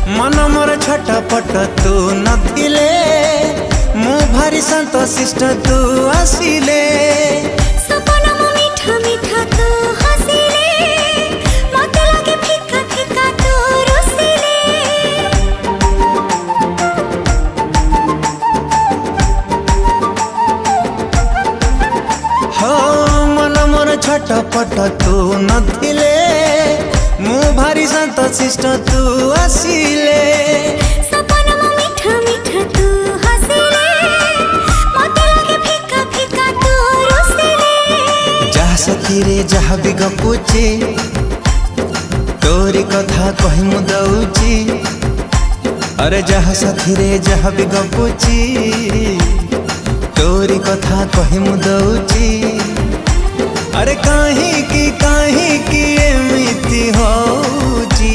मन मोर छटपट तू नथिले मु भारी शांत शिष्ट तू आसिले सपना मो मीठा मीठा तू हसिले मते लागे फिका फिका तू रुसिले हो मन मोर छटपट तू नथिले मु भारी शांत शिष्ट तू आसिले सपना मो मीठा मीठा तू हसिले मते लागे फिका फिका तू रुसिले जहा सखी रे जहा भी गपुची तोरी कथा कहि मु दउची अरे जहा सखी रे जहा भी गपुची तोरी कथा कहि मु दउची अरे काहे की एमिति होची।